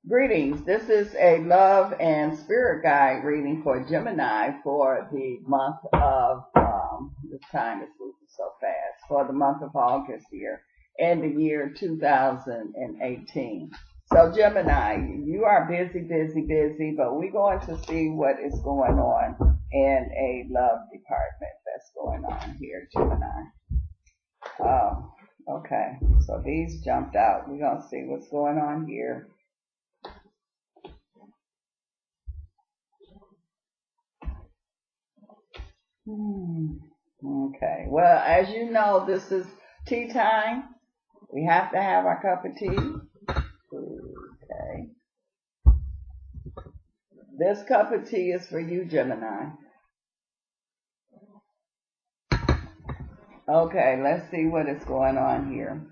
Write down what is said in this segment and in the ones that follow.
Greetings. This is a love and spirit guide reading for Gemini for the month of, this time is moving so fast, for the month of August here and the year 2018. So Gemini, you are busy, but we're going to see what is going on in a love department that's going on here, Gemini. Oh, okay. So these jumped out. We're going to see what's going on here. Okay. Well, as you know, this is tea time. We have to have our cup of tea. Okay. This cup of tea is for you, Gemini. Okay, let's see what is going on here.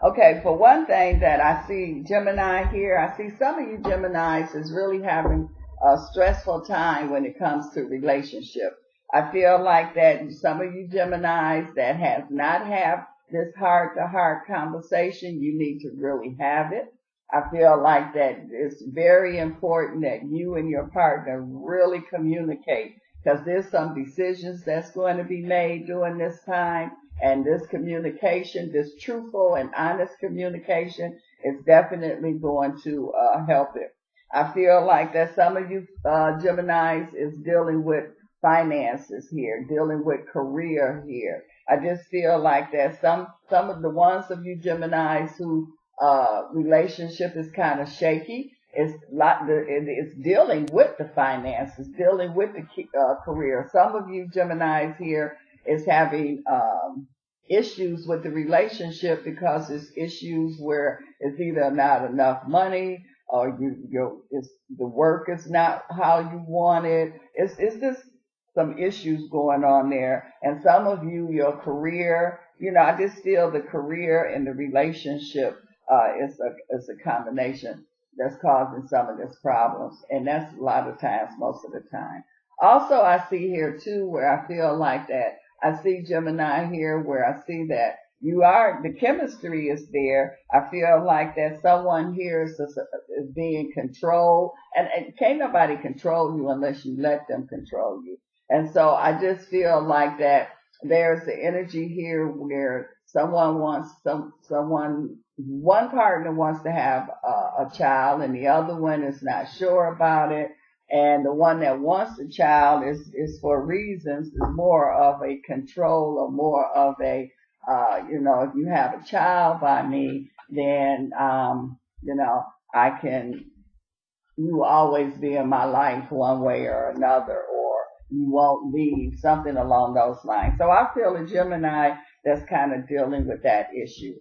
Okay, for one thing that I see Gemini here, I see some of you Geminis is really having a stressful time when it comes to relationship. I feel like that some of you Geminis that have not had this heart-to-heart conversation, you need to really have it. I feel like that it's very important that you and your partner really communicate, because there's some decisions that's going to be made during this time, and this communication, this truthful and honest communication is definitely going to help it. I feel like that some of you Geminis is dealing with finances here, dealing with career here. I just feel like that some of the ones of you Geminis who relationship is kind of shaky. It's dealing with the finances, dealing with the career. Some of you Geminis here is having issues with the relationship because it's issues where it's either not enough money or the work is not how you want it. It's just some issues going on there. And some of you, your career, I just feel the career and the relationship is a combination that's causing some of this problems. And that's a lot of times, most of the time. Also, I see here too where I feel like that I see Gemini here where I see that the chemistry is there. I feel like that someone here is being controlled, and can't nobody control you unless you let them control you. And so I just feel like that there's the energy here where one partner wants to have a child and the other one is not sure about it. And the one that wants the child is for reasons, is more of a control or more of a, if you have a child by me, then, you will always be in my life one way or another, or you won't leave, something along those lines. So I feel a Gemini that's kind of dealing with that issue,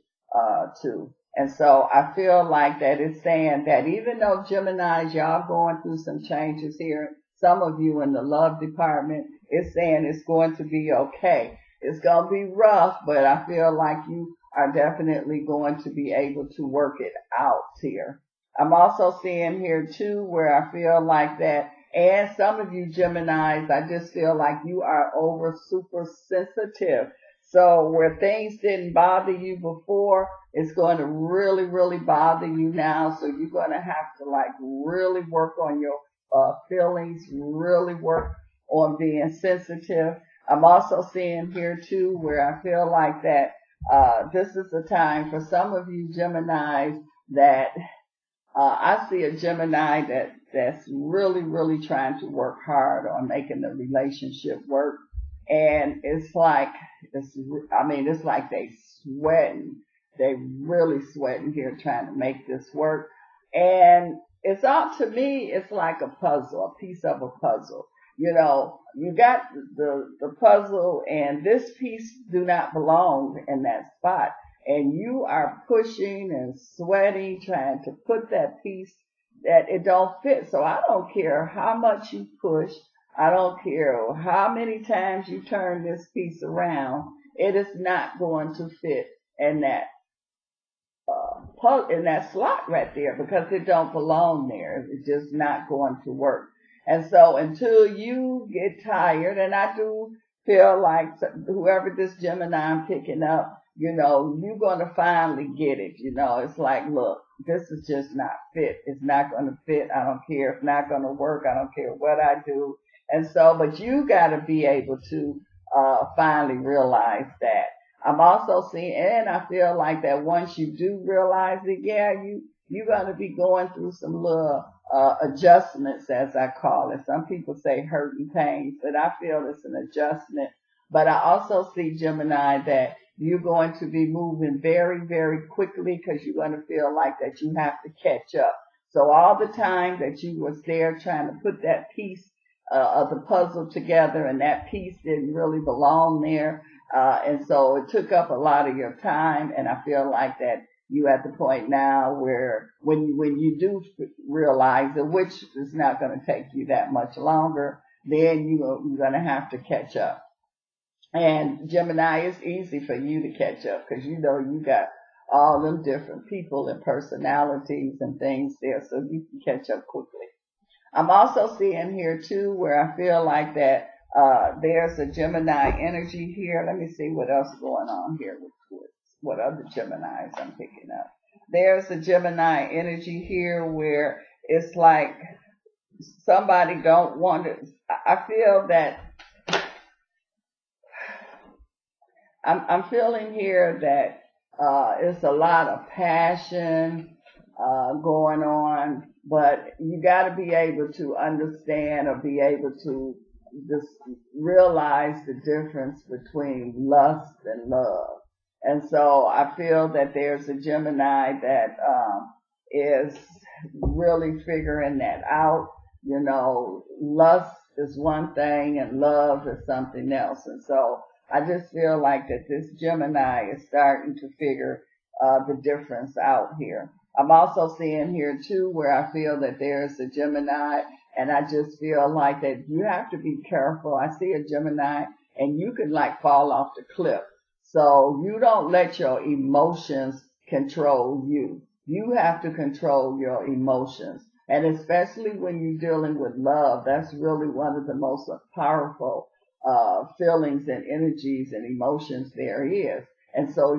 too. And so I feel like that it's saying that even though Geminis, y'all going through some changes here, some of you in the love department, it's saying it's going to be okay. It's going to be rough, but I feel like you are definitely going to be able to work it out here. I'm also seeing here too where I feel like that, and some of you Geminis, I just feel like you are super sensitive. So where things didn't bother you before, it's going to really, really bother you now. So you're going to have to really work on your feelings, really work on being sensitive. I'm also seeing here too where I feel like that this is a time for some of you Geminis that I see a Gemini that's really, really trying to work hard on making the relationship work. And it's like they sweating. They really sweating here trying to make this work. And it's up to me, it's like a puzzle, a piece of a puzzle. You got the puzzle and this piece do not belong in that spot. And you are pushing and sweating, trying to put that piece that it don't fit. So I don't care how much you push. I don't care how many times you turn this piece around. It is not going to fit in that slot right there because it don't belong there. It's just not going to work. And so until you get tired, and I do feel like whoever this Gemini I'm picking up, you're going to finally get it. It's like, look, this is just not fit. It's not going to fit. I don't care. It's not going to work. I don't care what I do. And so, but you got to be able to finally realize that. I'm also seeing, and I feel like that once you do realize it, yeah, you're going to be going through some little adjustments, as I call it. Some people say hurt and pain, but I feel it's an adjustment. But I also see, Gemini, that you're going to be moving very, very quickly because you're going to feel like that you have to catch up. So all the time that you was there trying to put that piece of the puzzle together, and that piece didn't really belong there, and so it took up a lot of your time. And I feel like that you at the point now where when you do realize it, which is not going to take you that much longer, then you're going to have to catch up. And Gemini, it's easy for you to catch up because you know you got all them different people and personalities and things there, so you can catch up quickly. I'm also seeing here too where I feel like that there's a Gemini energy here. Let me see what else is going on here with what other Geminis I'm picking up. There's a Gemini energy here where it's like somebody don't want to. I feel that I'm feeling here that it's a lot of passion going on, but you got to be able to understand or be able to just realize the difference between lust and love. And so I feel that there's a Gemini that is really figuring that out. You know, lust is one thing and love is something else. And so I just feel like that this Gemini is starting to figure the difference out here. I'm also seeing here too where I feel that there's a Gemini, and I just feel like that you have to be careful. I see a Gemini and you can like fall off the cliff. So you don't let your emotions control you. You have to control your emotions. And especially when you're dealing with love, that's really one of the most powerful feelings and energies and emotions there is. And so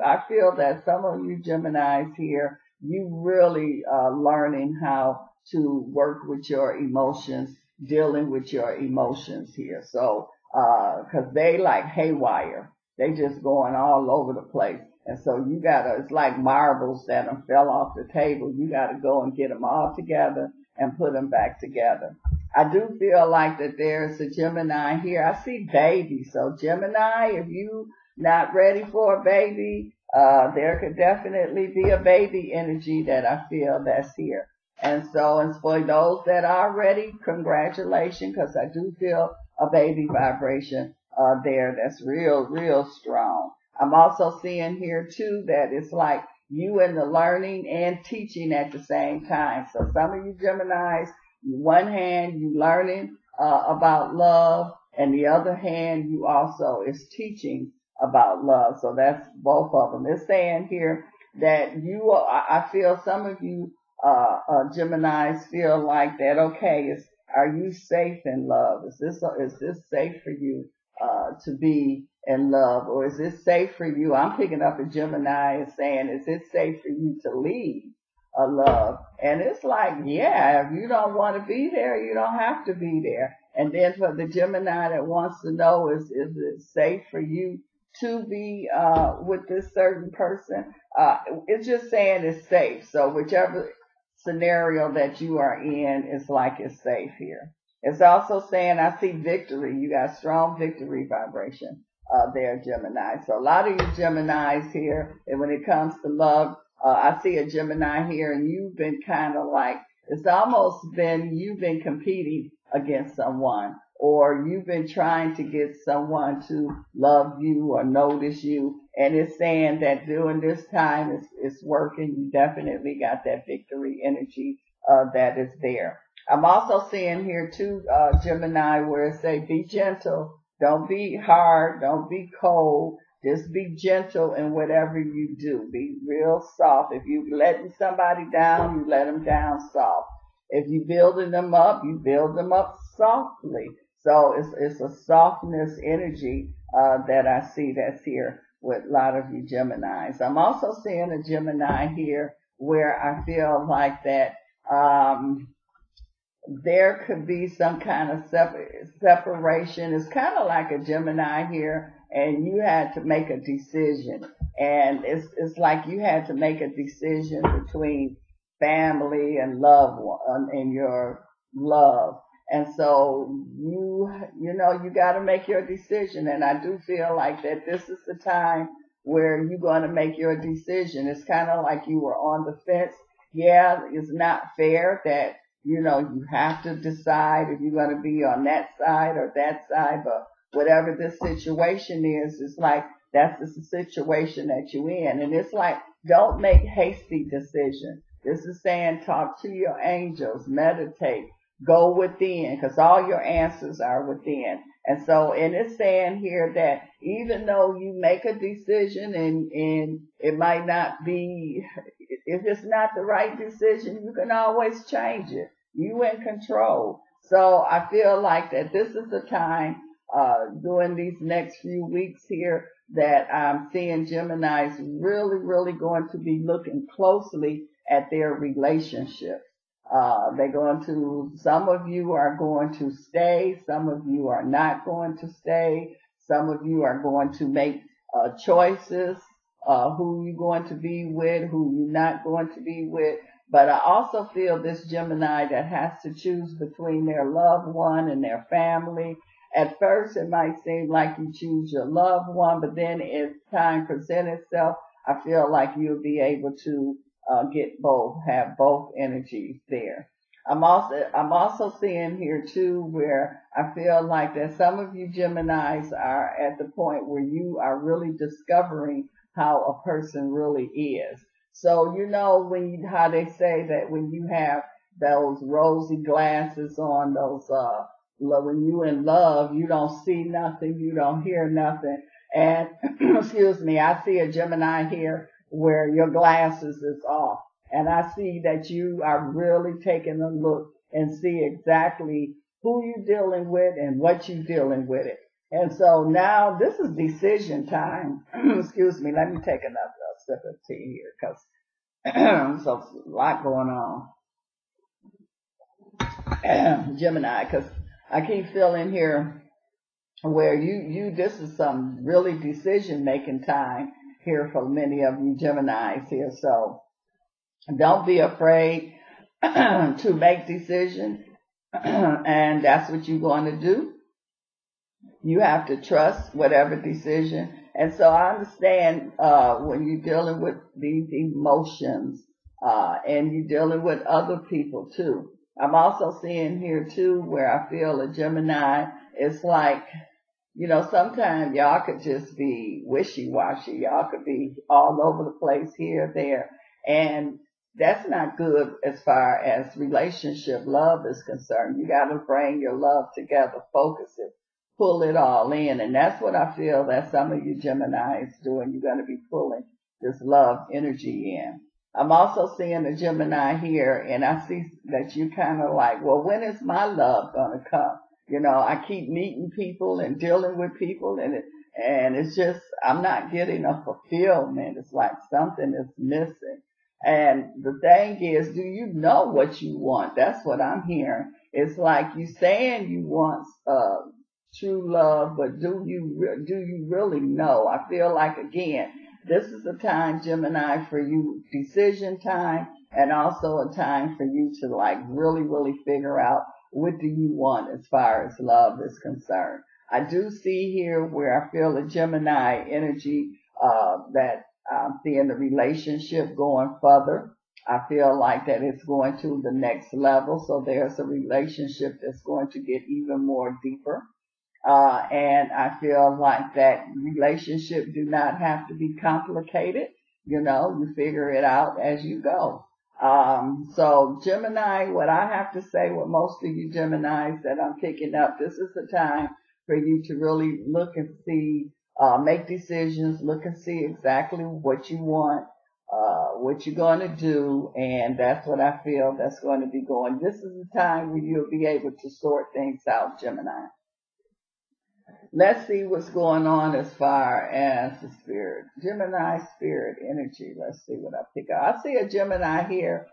I feel that some of you Geminis here, you really learning how to work with your emotions, dealing with your emotions here. So, cause they like haywire. They just going all over the place. And so it's like marbles that fell off the table. You gotta go and get them all together and put them back together. I do feel like that there's a Gemini here. I see baby. So Gemini, if you not ready for a baby, there could definitely be a baby energy that I feel that's here. And so, and for those that are ready, congratulations, because I do feel a baby vibration there that's real, real strong. I'm also seeing here too that it's like you in the learning and teaching at the same time. So some of you Geminis, one hand you learning about love, and the other hand you also is teaching about love. So that's both of them. It's saying here that I feel some of you Geminis feel like that. Okay, are you safe in love? Is this safe for you to be in love, or is it safe for you? I'm picking up a Gemini and saying, is it safe for you to leave a love? And it's like, yeah, if you don't want to be there, you don't have to be there. And then for the Gemini that wants to know, is it safe for you to be with this certain person? It's just saying it's safe. So whichever scenario that you are in, it's like it's safe here. It's also saying, I see victory. You got strong victory vibration there, Gemini. So a lot of you Geminis here, and when it comes to love, I see a Gemini here, and you've been kind of like, it's almost been, you've been competing against someone, or you've been trying to get someone to love you or notice you. And it's saying that during this time, it's working. You definitely got that victory energy that is there. I'm also seeing here too, Gemini, where it say, be gentle. Don't be hard. Don't be cold. Just be gentle in whatever you do. Be real soft. If you're letting somebody down, you let them down soft. If you're building them up, you build them up softly. So it's a softness energy that I see that's here with a lot of you Geminis. I'm also seeing a Gemini here where I feel like that, there could be some kind of separation. It's kind of like a Gemini here, and you had to make a decision. And it's like you had to make a decision between family and loved one and your love. And so you got to make your decision. And I do feel like that this is the time where you're going to make your decision. It's kind of like you were on the fence. Yeah, it's not fair that you have to decide if you're going to be on that side or that side, but whatever this situation is, it's like that's the situation that you're in. And it's like, don't make hasty decisions. This is saying talk to your angels, meditate, go within, because all your answers are within. And it's saying here that even though you make a decision and it might not be, if it's not the right decision, you can always change it. You in control. So I feel like that this is the time, during these next few weeks here, that I'm seeing Geminis really, really going to be looking closely at their relationship. Some of you are going to stay, some of you are not going to stay, some of you are going to make choices, who you're going to be with, who you're not going to be with. But I also feel this Gemini that has to choose between their loved one and their family. At first, it might seem like you choose your loved one, but then as time presents itself, I feel like you'll be able to have both energies there. I'm also seeing here too where I feel like that some of you Geminis are at the point where you are really discovering how a person really is. So how they say that when you have those rosy glasses on, those when you in love, you don't see nothing, you don't hear nothing. And excuse me, I see a Gemini here where your glasses is off. And I see that you are really taking a look and see exactly who you're dealing with and what you're dealing with it. And so now this is decision time. Excuse me, let me take another sip of tea here because so a lot going on. Gemini, because I keep feeling here where this is some really decision making time here for many of you Geminis here. So don't be afraid to make decisions. And that's what you're going to do. You have to trust whatever decision. And so I understand when you're dealing with these emotions and you're dealing with other people too. I'm also seeing here too where I feel a Gemini is like, sometimes y'all could just be wishy-washy. Y'all could be all over the place here, there. And that's not good as far as relationship love is concerned. You got to bring your love together, focus it, pull it all in. And that's what I feel that some of you Geminis doing. You're going to be pulling this love energy in. I'm also seeing a Gemini here, and I see that you kind of like, well, when is my love going to come? I keep meeting people and dealing with people, and it's just, I'm not getting a fulfillment. It's like something is missing. And the thing is, do you know what you want? That's what I'm hearing. It's like you saying you want true love, but do you really know? I feel like, again, this is a time, Gemini, for you, decision time, and also a time for you to like really, really figure out what do you want as far as love is concerned. I do see here where I feel a Gemini energy that I'm seeing the relationship going further. I feel like that it's going to the next level. So there's a relationship that's going to get even more deeper. And I feel like that relationship do not have to be complicated. You figure it out as you go. So Gemini, what I have to say with most of you Geminis that I'm picking up, this is the time for you to really look and see, make decisions, look and see exactly what you want, what you're going to do. And that's what I feel that's going to be going. This is the time where you'll be able to sort things out, Gemini. Let's see what's going on as far as the spirit. Gemini spirit energy. Let's see what I pick up. I see a Gemini here,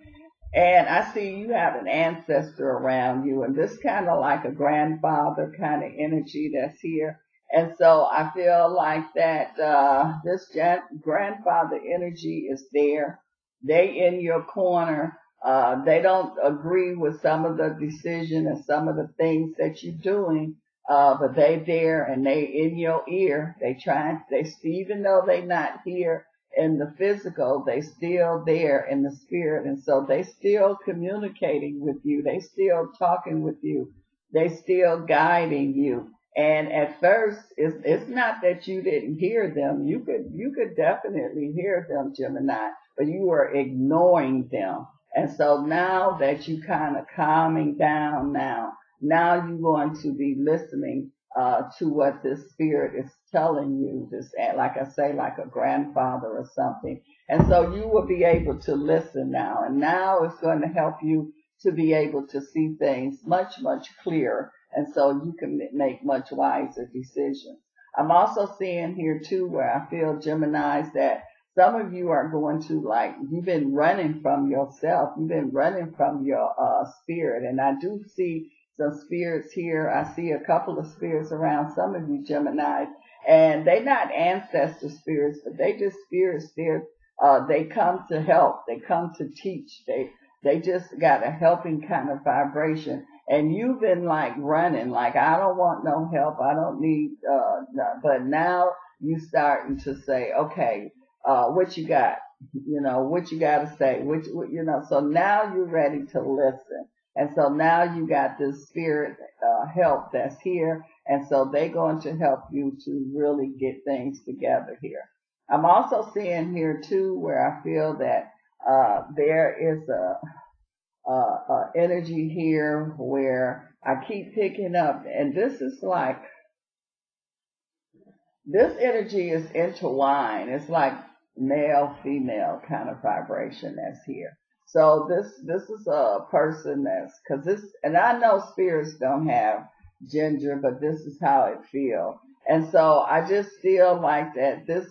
and I see you have an ancestor around you, and this kind of like a grandfather kind of energy that's here. And so I feel like that this grandfather energy is there. They in your corner. They don't agree with some of the decision and some of the things that you're doing, but they there and they in your ear. Even though they not here in the physical, they still there in the spirit, and so they still communicating with you. They still talking with you. They still guiding you. And at first, it's not that you didn't hear them. You could definitely hear them, Gemini, but you were ignoring them. And so now that you kind of calming down now you're going to be listening to what this spirit is telling you, this, like I say, like a grandfather or something. And so you will be able to listen now. And now it's going to help you to be able to see things much, much clearer. And so you can make much wiser decisions. I'm also seeing here too where I feel, Geminis, that some of you are going to, like, you've been running from yourself. You've been running from your spirit. And I do see some spirits here. I see a couple of spirits around some of you Geminis. And they're not ancestor spirits, but they just spirits there. They come to help. They come to teach. They just got a helping kind of vibration. And you've been like running, like, I don't want no help. I don't need, but now you starting to say, okay, what you got? What you got to say? So now you're ready to listen. And so now you got this spirit, help that's here. And so they're going to help you to really get things together here. I'm also seeing here too, where I feel that, there is a energy here where I keep picking up, and this is like, this energy is intertwined. It's like male, female kind of vibration that's here. So this is a person and I know spirits don't have gender, but this is how it feels. And so I just feel like that this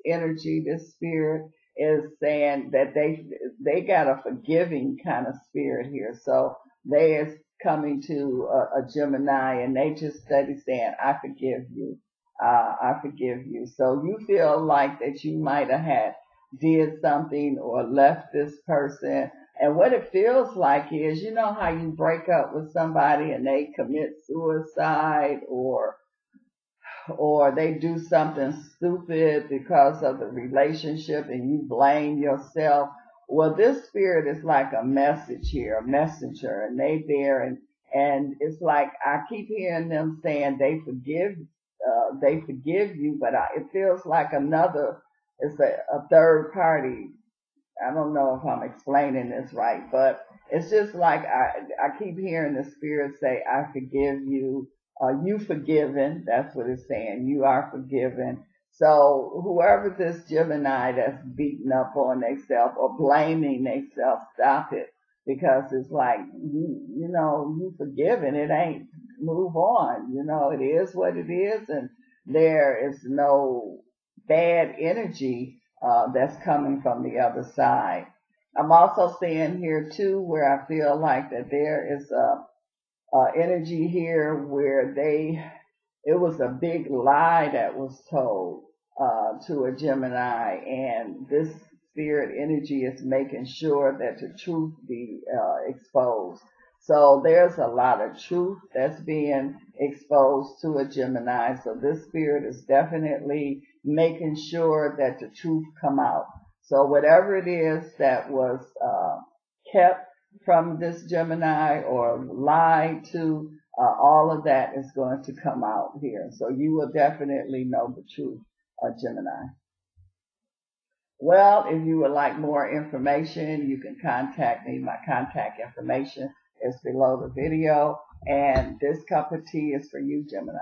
energy, this spirit is saying that they got a forgiving kind of spirit here. So they is coming to a Gemini, and they just steady saying, I forgive you. I forgive you. So you feel like that you might have did something or left this person. And what it feels like is, you know how you break up with somebody and they commit suicide or they do something stupid because of the relationship and you blame yourself. Well, this spirit is like a message here, a messenger, and they there, and it's like I keep hearing them saying they forgive you, but it feels like it's a third party. I don't know if I'm explaining this right, but it's just like I keep hearing the spirit say, I forgive you. You forgiven. That's what it's saying. You are forgiven. So whoever this Gemini that's beating up on themselves or blaming themselves, stop it. Because it's like, you forgiven. It ain't, move on. It is what it is, and there is no bad energy that's coming from the other side. I'm also seeing here too where I feel like that there is energy here where it was a big lie that was told to a Gemini, and this spirit energy is making sure that the truth be exposed. So there's a lot of truth that's being exposed to a Gemini. So this spirit is definitely making sure that the truth come out. So whatever it is that was kept from this Gemini or lied to, all of that is going to come out here. So you will definitely know the truth, Gemini. Well, if you would like more information, you can contact me. My contact information is below the video. And this cup of tea is for you, Gemini.